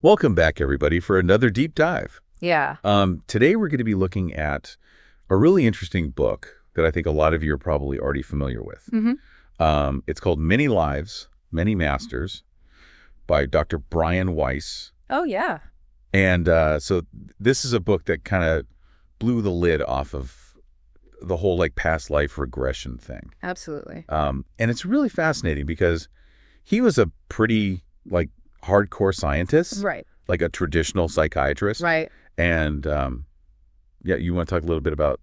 Welcome back, everybody, for another deep dive. Yeah. Today we're going to be looking at a really interesting book that I think a lot of you are probably already familiar with. It's called Many Lives, Many Masters by Dr. Brian Weiss. Oh, yeah. And so this is a book that kind of blew the lid off of the whole past life regression thing. Absolutely. And it's really fascinating because he was a pretty hardcore scientist, Right. like a traditional psychiatrist. Right. And yeah, you want to talk a little bit about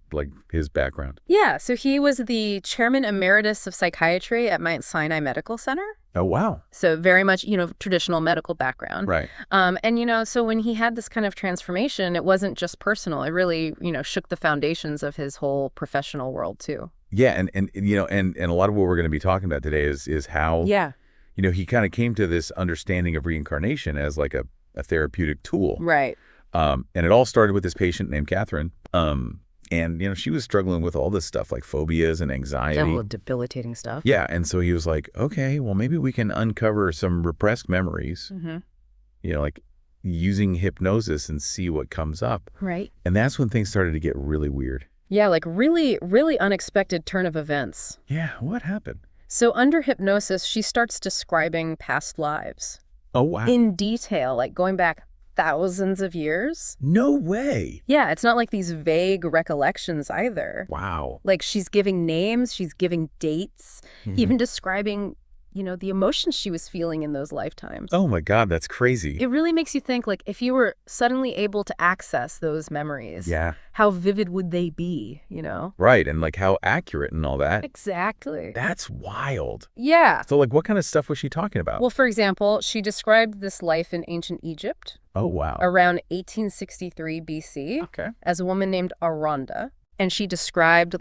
his background? Yeah. So he was the chairman emeritus of psychiatry at Mount Sinai Medical Center. Oh, wow. So very much, traditional medical background. Right. And, so when he had this kind of transformation, it wasn't just personal. It really, shook the foundations of his whole professional world, too. Yeah. And a lot of what we're going to be talking about today is how, he kind of came to this understanding of reincarnation as like a therapeutic tool. Right. And it all started with this patient named Catherine. And, she was struggling with all this stuff like phobias and anxiety. All debilitating stuff. Yeah. And so he was like, okay, well, maybe we can uncover some repressed memories, using hypnosis and see what comes up. Right. And that's when things started to get really weird. Yeah, really, really unexpected turn of events. Yeah. What happened? So under hypnosis, she starts describing past lives. Oh, wow. In detail, going back thousands of years. No way. Yeah, it's not like these vague recollections either. Wow. She's giving names, she's giving dates, even describing, the emotions she was feeling in those lifetimes. Oh my God, that's crazy. It really makes you think, if you were suddenly able to access those memories, how vivid would they be, Right, and how accurate and all that. Exactly. That's wild. Yeah. So what kind of stuff was she talking about? Well, for example, she described this life in ancient Egypt. Oh, wow. Around 1863 BC. Okay. As a woman named Aranda. And she described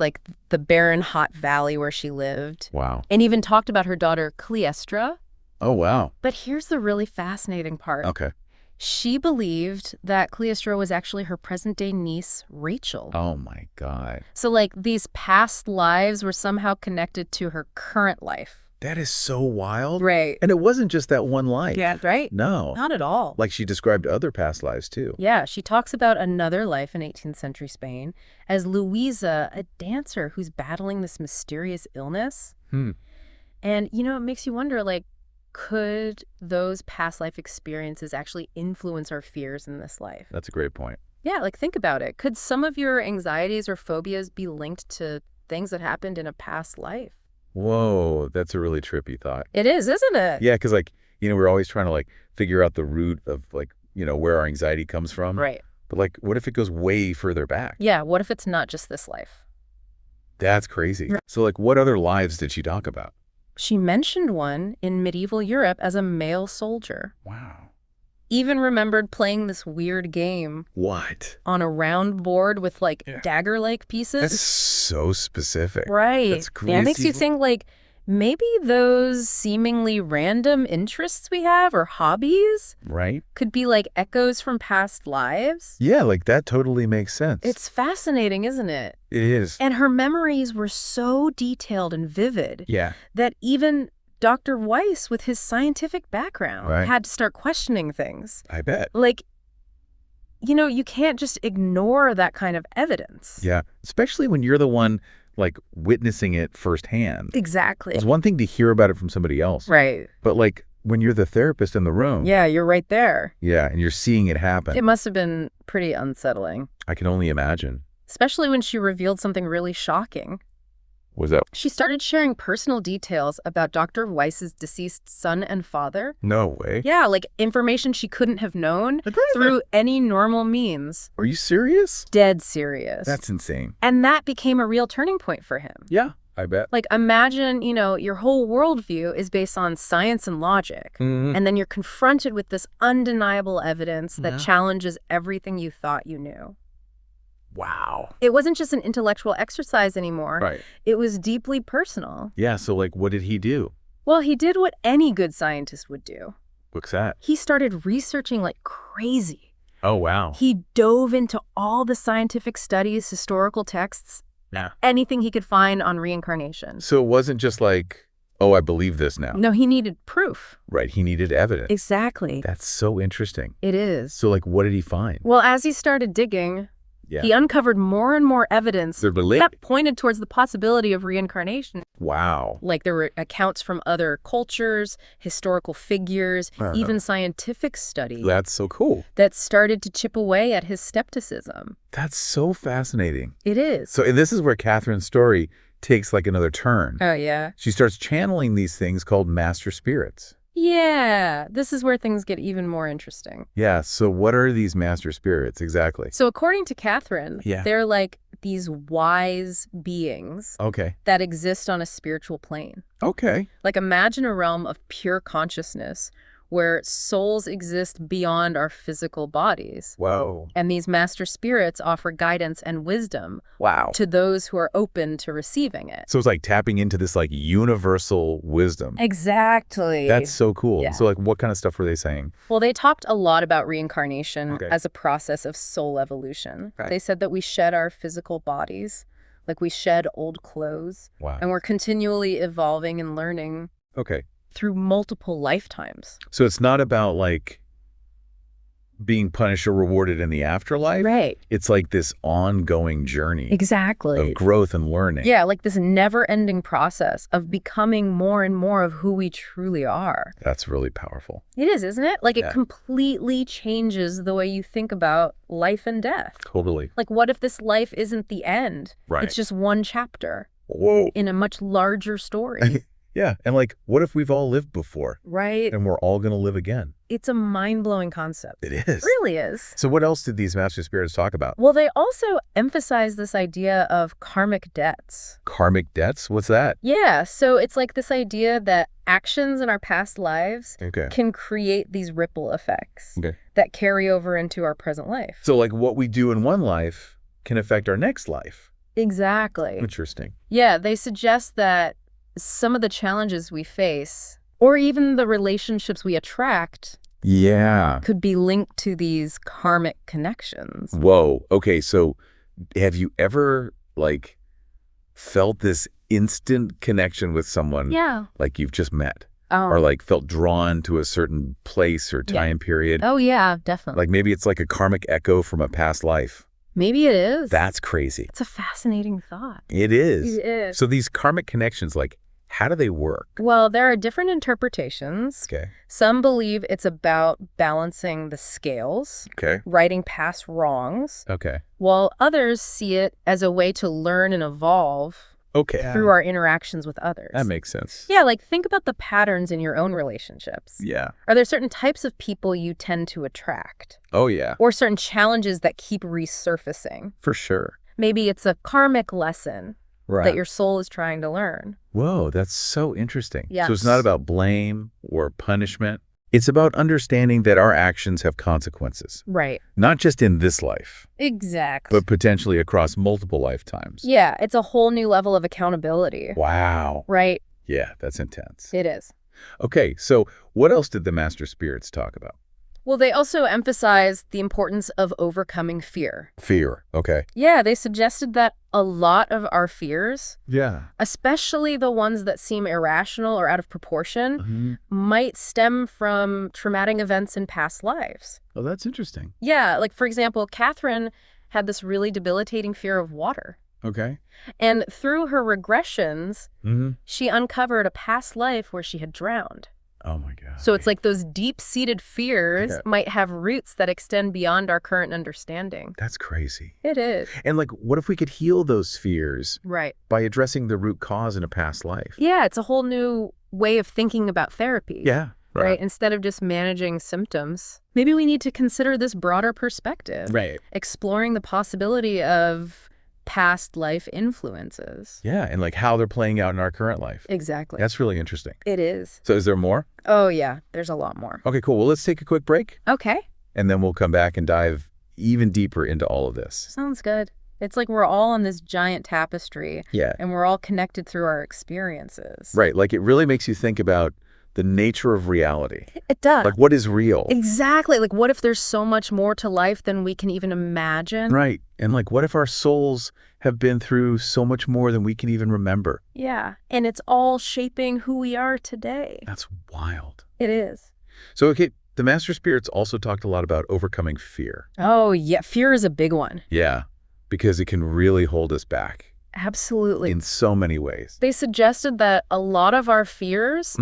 the barren, hot valley where she lived. Wow. And even talked about her daughter Cleistra. Oh, wow. But here's the really fascinating part. Okay. She believed that Cleistra was actually her present-day niece, Rachel. Oh, my God. So, these past lives were somehow connected to her current life. That is so wild. Right. And it wasn't just that one life. Yeah, right? No. Not at all. She described other past lives, too. Yeah, she talks about another life in 18th century Spain as Luisa, a dancer who's battling this mysterious illness. And, it makes you wonder, could those past life experiences actually influence our fears in this life? That's a great point. Yeah, think about it. Could some of your anxieties or phobias be linked to things that happened in a past life? Whoa, that's a really trippy thought. It is, isn't it? Yeah, because we're always trying to figure out the root of where our anxiety comes from. Right. But what if it goes way further back? Yeah, what if it's not just this life? That's crazy. So what other lives did she talk about? She mentioned one in medieval Europe as a male soldier. Wow. Even remembered playing this weird game. What? On a round board with dagger-like pieces. That's so specific. Right. That's crazy. Yeah, it makes you think maybe those seemingly random interests we have or hobbies could be echoes from past lives. Yeah, that totally makes sense. It's fascinating, isn't it? It is. And her memories were so detailed and vivid that even Dr. Weiss, with his scientific background, had to start questioning things. I bet. You can't just ignore that kind of evidence. Yeah, especially when you're the one witnessing it firsthand. Exactly. It's one thing to hear about it from somebody else. Right. But when you're the therapist in the room. Yeah, you're right there. Yeah, and you're seeing it happen. It must have been pretty unsettling. I can only imagine. Especially when she revealed something really shocking. What's that? She started sharing personal details about Dr. Weiss's deceased son and father. No way. Yeah, information she couldn't have known through any normal means. Are you serious? Dead serious. That's insane. And that became a real turning point for him. Yeah, I bet. Imagine, your whole worldview is based on science and logic. And then you're confronted with this undeniable evidence that challenges everything you thought you knew. Wow. It wasn't just an intellectual exercise anymore. Right. It was deeply personal. Yeah, so what did he do? Well, he did what any good scientist would do. What's that? He started researching like crazy. Oh, wow. He dove into all the scientific studies, historical texts, anything he could find on reincarnation. So it wasn't just oh, I believe this now. No, he needed proof. Right. He needed evidence. Exactly. That's so interesting. It is. So, like, what did he find? Well, as he started digging, he uncovered more and more evidence that pointed towards the possibility of reincarnation. Wow. Like there were accounts from other cultures, historical figures, even scientific studies. That's so cool. That started to chip away at his skepticism. That's so fascinating. It is. So this is where Catherine's story takes like another turn. Oh, yeah. She starts channeling these things called master spirits. Yeah, this is where things get even more interesting. Yeah, so what are these master spirits exactly? So according to Catherine, they're like these wise beings that exist on a spiritual plane. Okay. Like imagine a realm of pure consciousness where souls exist beyond our physical bodies. Whoa. And these master spirits offer guidance and wisdom to those who are open to receiving it. So it's like tapping into this like universal wisdom. Exactly. That's so cool. Yeah. So like what kind of stuff were they saying? Well, they talked a lot about reincarnation as a process of soul evolution. Right. They said that we shed our physical bodies, like we shed old clothes. Wow. And we're continually evolving and learning. Okay. Through multiple lifetimes. So it's not about like being punished or rewarded in the afterlife. Right. It's like this ongoing journey. Exactly. Of growth and learning. Yeah, like this never-ending process of becoming more and more of who we truly are. That's really powerful. It is, isn't it? Like it completely changes the way you think about life and death. Totally. Like what if this life isn't the end? Right. It's just one chapter. Whoa. In a much larger story. Yeah. And like, what if we've all lived before? Right. And we're all going to live again? It's a mind-blowing concept. It is. It really is. So what else did these master spirits talk about? Well, they also emphasize this idea of karmic debts. Karmic debts? What's that? Yeah. So it's like this idea that actions in our past lives can create these ripple effects that carry over into our present life. So like what we do in one life can affect our next life. Exactly. Interesting. Yeah. They suggest that some of the challenges we face, or even the relationships we attract, could be linked to these karmic connections. Whoa. Okay, so have you ever, like, felt this instant connection with someone like you've just met? Or, like, felt drawn to a certain place or time period? Oh, yeah, definitely. Like, maybe it's like a karmic echo from a past life. Maybe it is. That's crazy. It's a fascinating thought. It is. It is. So these karmic connections, like, how do they work? Well, there are different interpretations. Okay. Some believe it's about balancing the scales, righting past wrongs, while others see it as a way to learn and evolve through our interactions with others. That makes sense. Yeah, like think about the patterns in your own relationships. Yeah. Are there certain types of people you tend to attract? Oh, yeah. Or certain challenges that keep resurfacing? For sure. Maybe it's a karmic lesson that your soul is trying to learn. Whoa, that's so interesting. Yes. So it's not about blame or punishment. It's about understanding that our actions have consequences. Right. Not just in this life. Exactly. But potentially across multiple lifetimes. Yeah, it's a whole new level of accountability. Wow. Right? Yeah, that's intense. It is. Okay, so what else did the master spirits talk about? Well, they also emphasized the importance of overcoming fear. Fear, okay. Yeah, they suggested that a lot of our fears, Yeah. especially the ones that seem irrational or out of proportion, might stem from traumatic events in past lives. Oh, that's interesting. Yeah, like for example, Catherine had this really debilitating fear of water. Okay. And through her regressions, she uncovered a past life where she had drowned. Oh, my God. So it's like those deep-seated fears might have roots that extend beyond our current understanding. That's crazy. It is. And like, what if we could heal those fears by addressing the root cause in a past life? Yeah, it's a whole new way of thinking about therapy. Yeah. Right. Instead of just managing symptoms, maybe we need to consider this broader perspective. Right. Exploring the possibility of past life influences. Yeah, and like how they're playing out in our current life. Exactly. That's really interesting. It is. So is there more? Oh, yeah. There's a lot more. Okay, cool. Well, let's take a quick break. Okay. And then we'll come back and dive even deeper into all of this. Sounds good. It's like we're all on this giant tapestry. Yeah. And we're all connected through our experiences. Right. Like it really makes you think about the nature of reality. It does. Like, what is real? Exactly. Like, what if there's so much more to life than we can even imagine? Right. And like, what if our souls have been through so much more than we can even remember? Yeah. And it's all shaping who we are today. That's wild. It is. So, okay, the Master Spirits also talked a lot about overcoming fear. Oh, yeah. Fear is a big one. Yeah, because it can really hold us back. Absolutely. In so many ways. They suggested that a lot of our fears,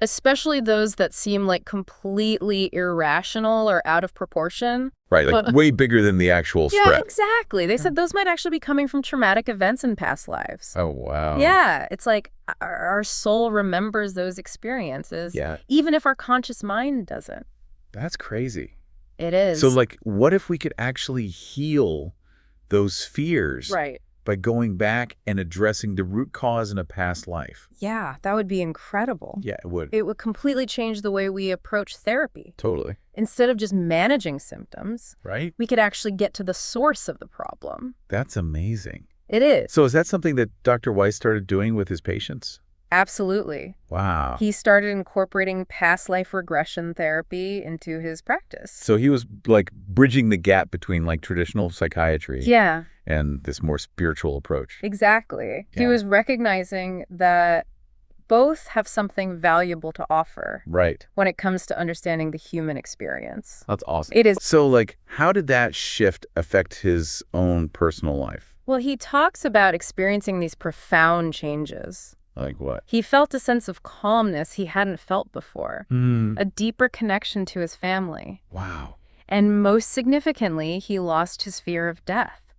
especially those that seem like completely irrational or out of proportion. Right, like way bigger than the actual threat. Yeah, exactly. They said those might actually be coming from traumatic events in past lives. Oh, wow. Yeah, it's like our soul remembers those experiences, even if our conscious mind doesn't. That's crazy. It is. So, like, what if we could actually heal those fears? Right. By going back and addressing the root cause in a past life. Yeah, that would be incredible. Yeah, it would. It would completely change the way we approach therapy. Totally. Instead of just managing symptoms, right? We could actually get to the source of the problem. That's amazing. It is. So is that something that Dr. Weiss started doing with his patients? Absolutely. Wow. He started incorporating past life regression therapy into his practice. So he was like bridging the gap between like traditional psychiatry and this more spiritual approach. Exactly. Yeah. He was recognizing that both have something valuable to offer. Right. When it comes to understanding the human experience. That's awesome. It is. So like, how did that shift affect his own personal life? Well, he talks about experiencing these profound changes. Like what? He felt a sense of calmness he hadn't felt before, a deeper connection to his family. Wow. And most significantly, he lost his fear of death.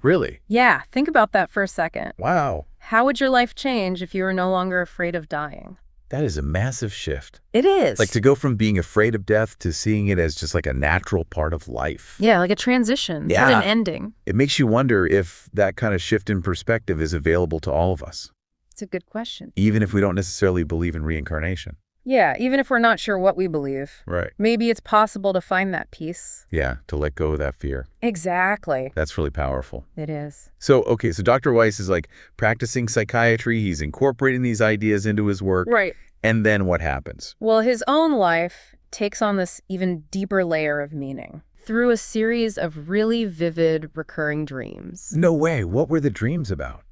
Really? Yeah, think about that for a second. Wow. How would your life change if you were no longer afraid of dying? That is a massive shift. It is. Like to go from being afraid of death to seeing it as just like a natural part of life. Yeah, like a transition, not an ending. It makes you wonder if that kind of shift in perspective is available to all of us. It's a good question. Even if we don't necessarily believe in reincarnation. Yeah, even if we're not sure what we believe. Right. Maybe it's possible to find that peace. Yeah, to let go of that fear. Exactly. That's really powerful. It is. So, okay, so Dr. Weiss is like practicing psychiatry. He's incorporating these ideas into his work. Right. And then what happens? Well, his own life takes on this even deeper layer of meaning through a series of really vivid recurring dreams. No way. What were the dreams about?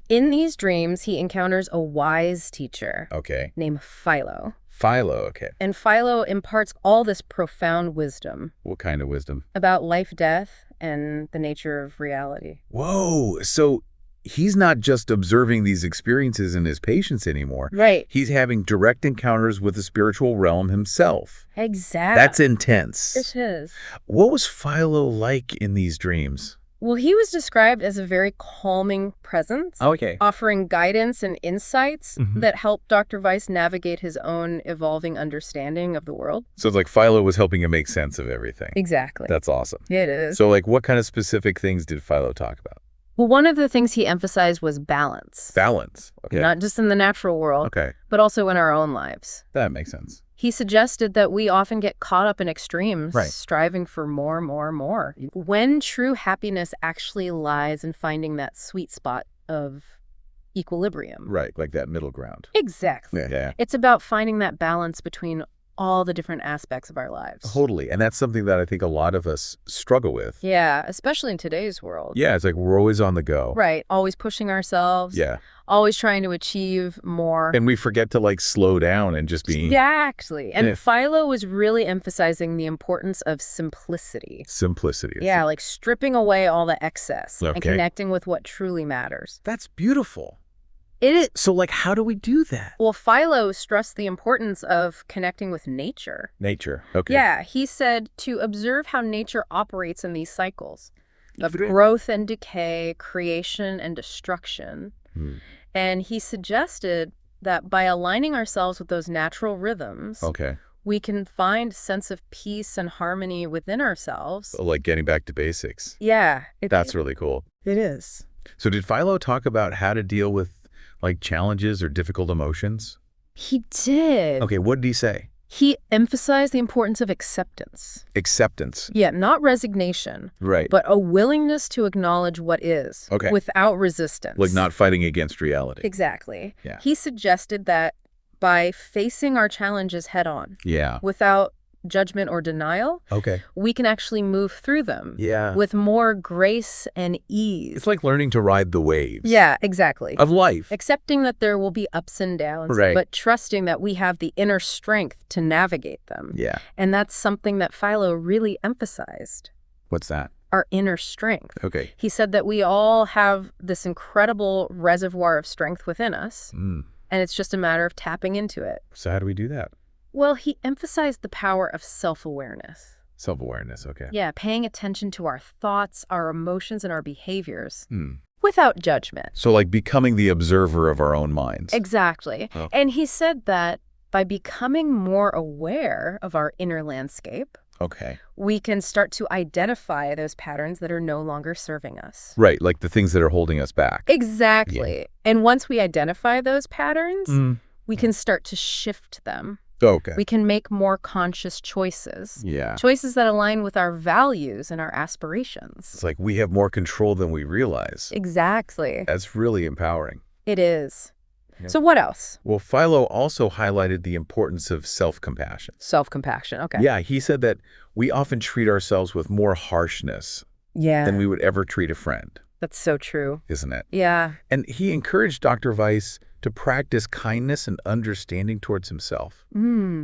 In these dreams, he encounters a wise teacher named Philo. Philo, okay. And Philo imparts all this profound wisdom. What kind of wisdom? About life, death, and the nature of reality. Whoa. So he's not just observing these experiences in his patients anymore. Right. He's having direct encounters with the spiritual realm himself. Exactly. That's intense. It is. What was Philo like in these dreams? Well, he was described as a very calming presence, offering guidance and insights that helped Dr. Weiss navigate his own evolving understanding of the world. So it's like Philo was helping him make sense of everything. Exactly. That's awesome. It is. So like what kind of specific things did Philo talk about? Well, one of the things he emphasized was balance. Balance. Okay. Not just in the natural world, but also in our own lives. That makes sense. He suggested that we often get caught up in extremes, striving for more, more, more. When true happiness actually lies in finding that sweet spot of equilibrium. Right, like that middle ground. Exactly. Yeah. It's about finding that balance between all the different aspects of our lives. Totally. And that's something that I think a lot of us struggle with. Yeah, especially in today's world. Yeah, it's like we're always on the go. Right. Always pushing ourselves. Yeah. Always trying to achieve more. And we forget to like slow down and just be... Exactly. And Philo was really emphasizing the importance of simplicity. Simplicity. Yeah, like stripping away all the excess and connecting with what truly matters. That's beautiful. It is. So, like, how do we do that? Well, Philo stressed the importance of connecting with nature. Nature, okay. Yeah, he said to observe how nature operates in these cycles of growth and decay, creation and destruction. And he suggested that by aligning ourselves with those natural rhythms, we can find a sense of peace and harmony within ourselves. Like getting back to basics. Yeah. That's really cool. It is. So did Philo talk about how to deal with like challenges or difficult emotions? He did. Okay, what did he say? He emphasized the importance of acceptance. Acceptance. Yeah, not resignation. Right. But a willingness to acknowledge what is. Okay. Without resistance. Like not fighting against reality. Exactly. Yeah. He suggested that by facing our challenges head on. Yeah. Without judgment or denial, Okay. we can actually move through them. Yeah. With more grace and ease. It's like learning to ride the waves. Yeah, exactly. Of life. Accepting that there will be ups and downs, Right. but trusting that we have the inner strength to navigate them. Yeah. And that's something that Philo really emphasized. What's that? Our inner strength. Okay. He said that we all have this incredible reservoir of strength within us, and it's just a matter of tapping into it. So how do we do that? Well, he emphasized the power of self-awareness. Self-awareness, okay. Yeah, paying attention to our thoughts, our emotions, and our behaviors without judgment. So like becoming the observer of our own minds. Exactly. Oh. And he said that by becoming more aware of our inner landscape, Okay. we can start to identify those patterns that are no longer serving us. Right, like the things that are holding us back. Exactly. Yeah. And once we identify those patterns, we can start to shift them. Okay. We can make more conscious choices. Yeah. Choices that align with our values and our aspirations. It's like we have more control than we realize. Exactly. That's really empowering. It is. Yeah. So what else? Well, Philo also highlighted the importance of self-compassion. Self-compassion. Okay. Yeah, he said that we often treat ourselves with more harshness Yeah. than we would ever treat a friend, That's so true. isn't it? Yeah. And he encouraged Dr. Weiss to practice kindness and understanding towards himself,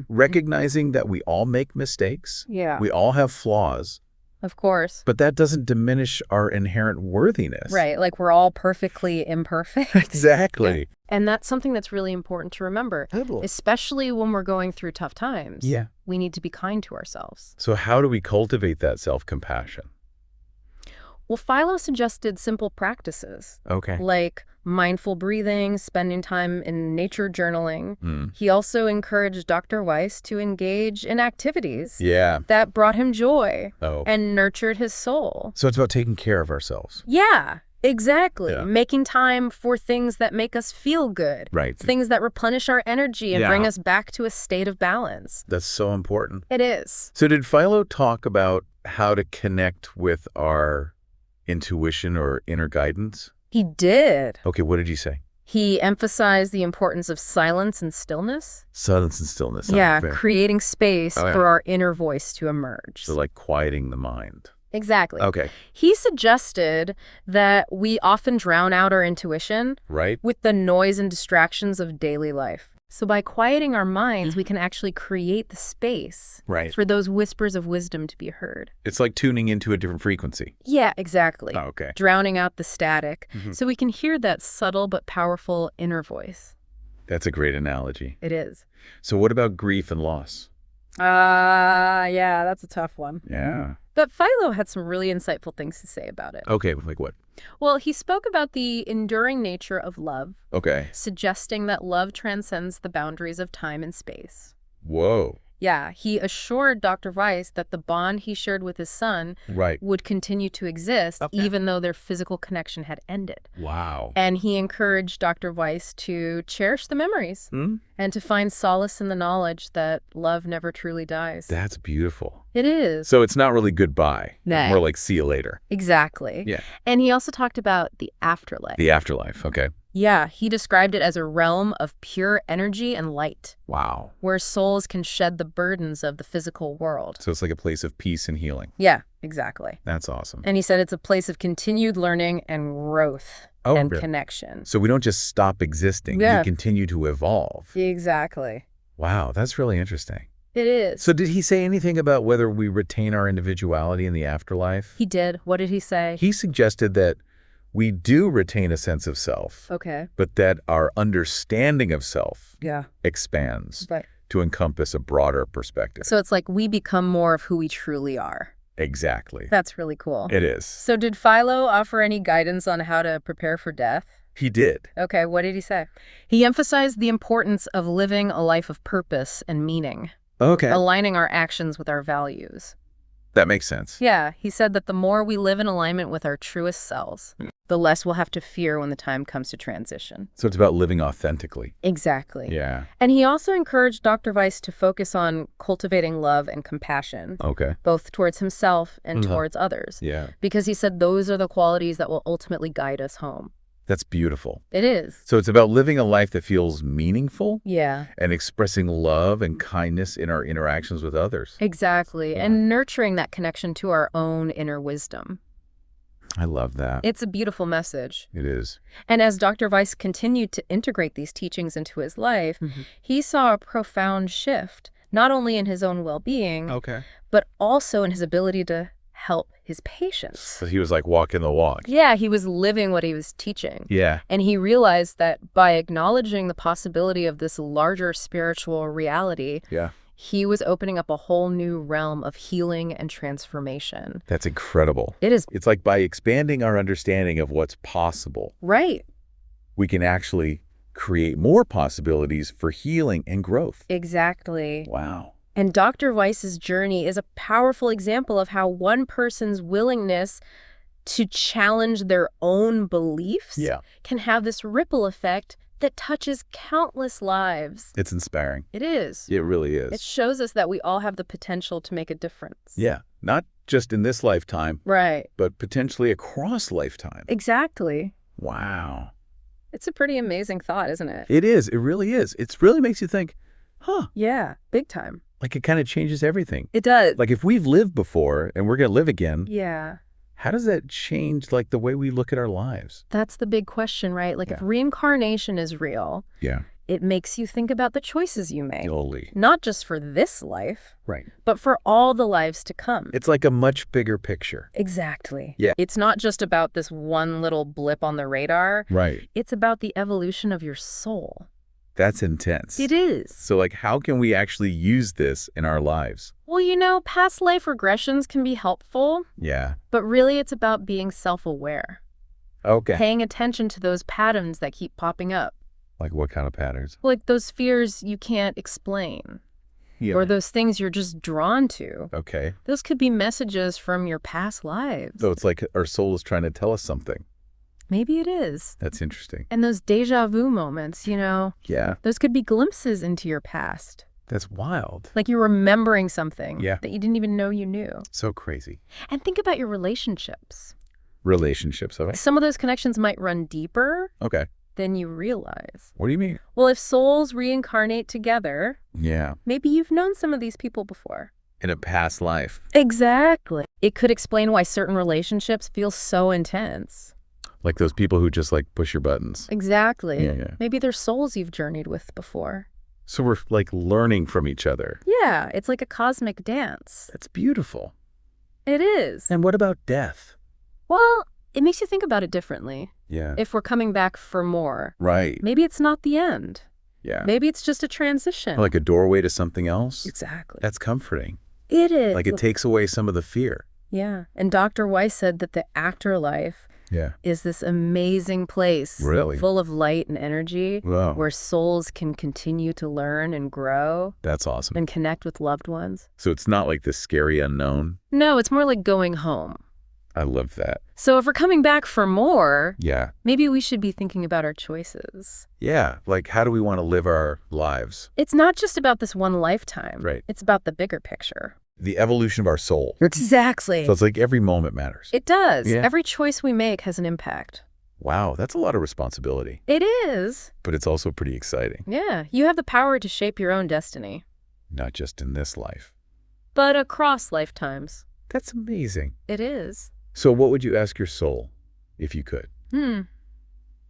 recognizing that we all make mistakes, Yeah. we all have flaws, Of course. but that doesn't diminish our inherent worthiness. Right. Like we're all perfectly imperfect. Exactly. And that's something that's really important to remember, especially when we're going through tough times. Yeah. We need to be kind to ourselves. So how do we cultivate that self-compassion? Well, Philo suggested simple practices Okay. like mindful breathing, spending time in nature journaling. He also encouraged Dr. Weiss to engage in activities Yeah. that brought him joy Oh. and nurtured his soul. So it's about taking care of ourselves. Yeah, exactly. Yeah. Making time for things that make us feel good. Right. Things that replenish our energy and Yeah. bring us back to a state of balance. That's so important. It is. So did Philo talk about how to connect with our intuition or inner guidance? He did. Okay, what did he say? He emphasized the importance of silence and stillness. Silence and stillness. Yeah, Fair. creating space Oh, yeah. for our inner voice to emerge. So like quieting the mind. Exactly. Okay. He suggested that we often drown out our intuition Right? with the noise and distractions of daily life. So by quieting our minds, we can actually create the space Right. for those whispers of wisdom to be heard. It's like tuning into a different frequency. Yeah, exactly. Oh, okay. Drowning out the static so we can hear that subtle but powerful inner voice. That's a great analogy. It is. So what about grief and loss? Yeah, that's a tough one. Yeah. But Philo had some really insightful things to say about it. Okay, like what? Well, he spoke about the enduring nature of love, Okay. suggesting that love transcends the boundaries of time and space. Whoa. Yeah, he assured Dr. Weiss that the bond he shared with his son Right. would continue to exist even though their physical connection had ended. Wow. And he encouraged Dr. Weiss to cherish the memories and to find solace in the knowledge that love never truly dies. That's beautiful. It is. So it's not really goodbye. No. More like see you later. Exactly. Yeah. And he also talked about the afterlife. The afterlife. Okay. Yeah, he described it as a realm of pure energy and light, Wow. where souls can shed the burdens of the physical world. So it's like a place of peace and healing. Yeah, exactly. That's awesome. And he said it's a place of continued learning and growth and connection. So we don't just stop existing. Yeah. We continue to evolve. Exactly. Wow, that's really interesting. It is. So did he say anything about whether we retain our individuality in the afterlife? He did. What did he say? He suggested that we do retain a sense of self, Okay. but that our understanding of self Yeah. expands Right. to encompass a broader perspective. So it's like we become more of who we truly are. Exactly. That's really cool. It is. So did Philo offer any guidance on how to prepare for death? He did. Okay, what did he say? He emphasized the importance of living a life of purpose and meaning, Okay. aligning our actions with our values. That makes sense. Yeah, he said that the more we live in alignment with our truest selves, the less we'll have to fear when the time comes to transition. So it's about living authentically. Exactly. Yeah. And he also encouraged Dr. Weiss to focus on cultivating love and compassion, Okay. both towards himself and towards others, Yeah. because he said those are the qualities that will ultimately guide us home. That's beautiful. It is. So it's about living a life that feels meaningful Yeah. and expressing love and kindness in our interactions with others. Exactly. Yeah. And nurturing that connection to our own inner wisdom. I love that. It's a beautiful message. It is. And as Dr. Weiss continued to integrate these teachings into his life, he saw a profound shift, not only in his own well-being, but also in his ability to help his patients. So he was like walking the walk. Yeah, he was living what he was teaching. Yeah. And he realized that by acknowledging the possibility of this larger spiritual reality, he was opening up a whole new realm of healing and transformation. That's incredible. It is. It's like by expanding our understanding of what's possible, Right. we can actually create more possibilities for healing and growth. Exactly. Wow. And Dr. Weiss's journey is a powerful example of how one person's willingness to challenge their own beliefs can have this ripple effect that touches countless lives. It's inspiring. It is. It really is. It shows us that we all have the potential to make a difference. Yeah. Not just in this lifetime, Right. but potentially across lifetime. Exactly. Wow. It's a pretty amazing thought, isn't it? It is. It really is. It really makes you think, huh, Yeah, big time. like it kind of changes everything. It does. Like if we've lived before and we're going to live again, Yeah. how does that change like the way we look at our lives? That's the big question, right? Like if reincarnation is real, it makes you think about the choices you make. Holy. Not just for this life, Right. but for all the lives to come. It's like a much bigger picture. Exactly. Yeah. It's not just about this one little blip on the radar. Right. It's about the evolution of your soul. That's intense. It is. So like how can we actually use this in our lives? Well, you know, past life regressions can be helpful, Yeah. but really it's about being self-aware. Okay. Paying attention to those patterns that keep popping up. Like what kind of patterns? Like those fears you can't explain. Yeah. Or those things you're just drawn to. Okay. Those could be messages from your past lives. So it's like our soul is trying to tell us something. Maybe it is. That's interesting. And those deja vu moments, you know, Yeah. those could be glimpses into your past. That's wild. Like you're remembering something Yeah. that you didn't even know you knew. So crazy. And think about your relationships. Relationships, okay? Some of those connections might run deeper Okay. than you realize. What do you mean? Well, if souls reincarnate together, Yeah. maybe you've known some of these people before. In a past life. Exactly. It could explain why certain relationships feel so intense. Like those people who just like push your buttons. Exactly. Yeah. Maybe they're souls you've journeyed with before. So we're like learning from each other. Yeah, it's like a cosmic dance. That's beautiful. It is. And what about death? Well, it makes you think about it differently. Yeah. If we're coming back for more, Right. maybe it's not the end. Yeah. Maybe it's just a transition. Like a doorway to something else. Exactly. That's comforting. It is. Like it takes away some of the fear. Yeah. And Dr. Weiss said that the afterlife is this amazing place. Really? Full of light and energy. Wow. Where souls can continue to learn and grow. That's awesome. And connect with loved ones. So it's not like this scary unknown. No, it's more like going home. I love that. So if we're coming back for more, Yeah. maybe we should be thinking about our choices. Yeah. Like how do we want to live our lives? It's not just about this one lifetime. Right. It's about the bigger picture. The evolution of our soul. Exactly. So it's like every moment matters. It does. Yeah. Every choice we make has an impact. Wow. That's a lot of responsibility. It is. But it's also pretty exciting. Yeah. You have the power to shape your own destiny. Not just in this life. But across lifetimes. That's amazing. It is. So what would you ask your soul if you could?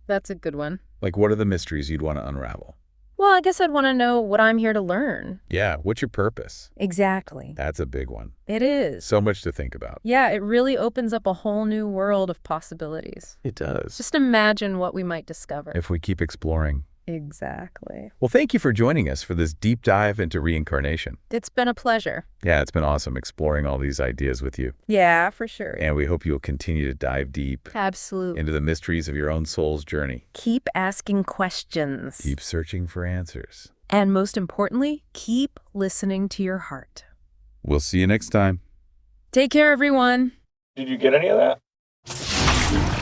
That's a good one. Like what are the mysteries you'd want to unravel? Well, I guess I'd want to know what I'm here to learn. Yeah. What's your purpose? Exactly. That's a big one. It is. So much to think about. Yeah, it really opens up a whole new world of possibilities. It does. Just imagine what we might discover. If we keep exploring. Exactly. Well, thank you for joining us for this deep dive into reincarnation. It's been a pleasure. Yeah, it's been awesome exploring all these ideas with you. Yeah, for sure. And we hope you'll continue to dive deep Absolutely. into the mysteries of your own soul's journey. Keep asking questions. Keep searching for answers. And most importantly, keep listening to your heart. We'll see you next time. Take care, everyone. Did you get any of that?